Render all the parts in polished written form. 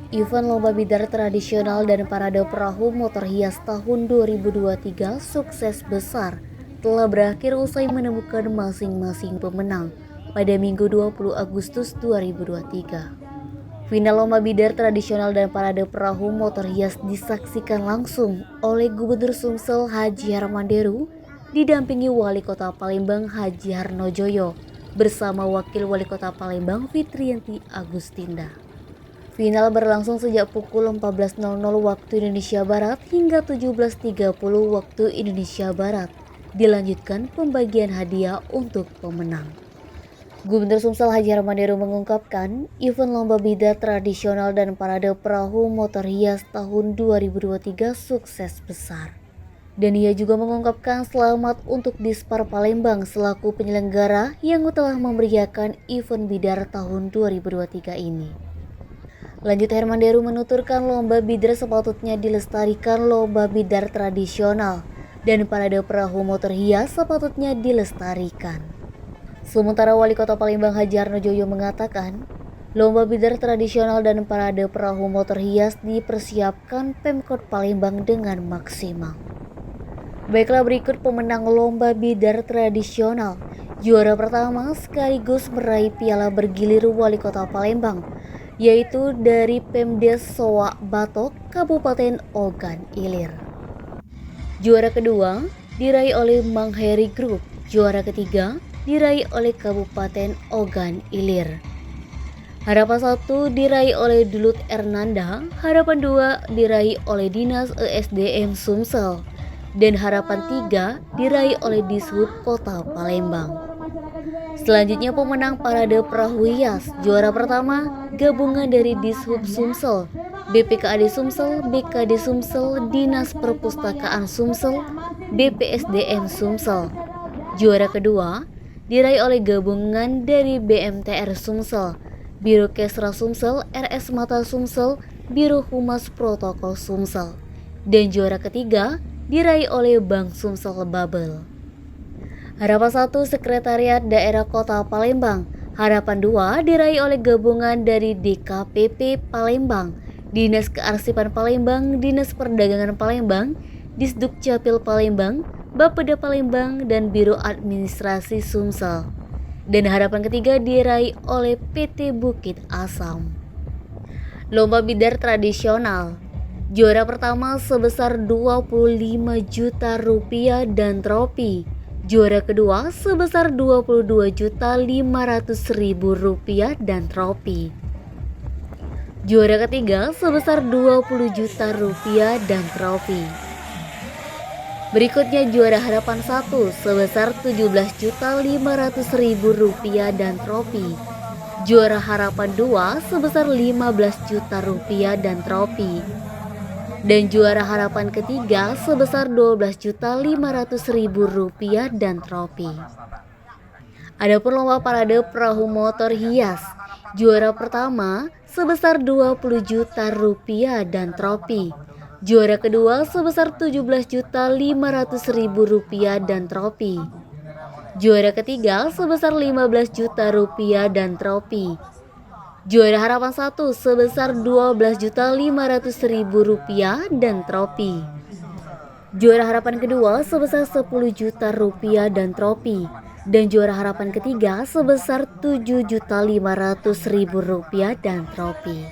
Event Lomba Bidar Tradisional dan Parade Perahu Motor Hias tahun 2023 sukses besar telah berakhir usai menemukan masing-masing pemenang pada Minggu 20 Agustus 2023. Final Lomba Bidar Tradisional dan Parade Perahu Motor Hias disaksikan langsung oleh Gubernur Sumsel Haji Harmanderu didampingi Wali Kota Palembang Haji Harnojoyo bersama Wakil Wali Kota Palembang Fitriyanti Agustinda. Final berlangsung sejak pukul 14.00 waktu Indonesia Barat hingga 17.30 waktu Indonesia Barat. Dilanjutkan pembagian hadiah untuk pemenang. Gubernur Sumsel Haji Harmanderu mengungkapkan, event Lomba Bidar Tradisional dan Parade Perahu Motor Hias tahun 2023 sukses besar. Dan ia juga mengungkapkan selamat untuk Dispar Palembang selaku penyelenggara yang telah memeriahkan event Bidar tahun 2023 ini. Lanjut Harmanderu menuturkan lomba bidar sepatutnya dilestarikan lomba bidar tradisional dan parade perahu motor hias sepatutnya dilestarikan. Sementara Wali Kota Palembang Haji Harnojoyo mengatakan, lomba bidar tradisional dan parade perahu motor hias dipersiapkan Pemkot Palembang dengan maksimal. Baiklah berikut pemenang lomba bidar tradisional. Juara pertama sekaligus meraih piala bergilir Wali Kota Palembang, yaitu dari Pemdes Soak Batok, Kabupaten Ogan Ilir. Juara kedua diraih oleh Mang Heri Group. Juara ketiga diraih oleh Kabupaten Ogan Ilir. Harapan 1 diraih oleh Dulut Ernanda, harapan 2 diraih oleh Dinas ESDM Sumsel, dan harapan 3 diraih oleh Dishub Kota Palembang. Selanjutnya pemenang parade perahu hias. Juara pertama gabungan dari Dishub Sumsel, BPKAD Sumsel, BKD Sumsel, Dinas Perpustakaan Sumsel, BPSDM Sumsel. Juara kedua diraih oleh gabungan dari BMTR Sumsel, Biro Kesra Sumsel, RS Mata Sumsel, Biro Humas Protokol Sumsel. Dan juara ketiga diraih oleh Bank Sumsel Babel. Harapan 1 Sekretariat Daerah Kota Palembang. Harapan 2 diraih oleh gabungan dari DKPP Palembang, Dinas Kearsipan Palembang, Dinas Perdagangan Palembang, Disduk Capil Palembang, Bapeda Palembang, dan Biro Administrasi Sumsel. Dan harapan ketiga diraih oleh PT Bukit Asam. Lomba Bidar Tradisional. Juara pertama sebesar 25 juta rupiah dan trofi. Juara kedua sebesar 22.500.000 rupiah dan trofi. Juara ketiga sebesar 20 juta rupiah dan trofi. Berikutnya juara harapan 1 sebesar 17.500.000 rupiah dan trofi. Juara harapan 2 sebesar 15 juta rupiah dan trofi. Dan juara harapan ketiga sebesar 12.500.000 rupiah dan trofi. Adapun lomba parade perahu motor hias, juara pertama sebesar 20 juta rupiah dan trofi. Juara kedua sebesar 17.500.000 rupiah dan trofi. Juara ketiga sebesar 15 juta rupiah dan trofi. Juara harapan 1 sebesar 12.500.000 rupiah dan trofi. Juara harapan kedua sebesar 10 juta rupiah dan trofi. Dan juara harapan ketiga sebesar 7.500.000 rupiah dan trofi.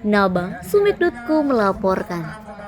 Naba Sumik.co melaporkan.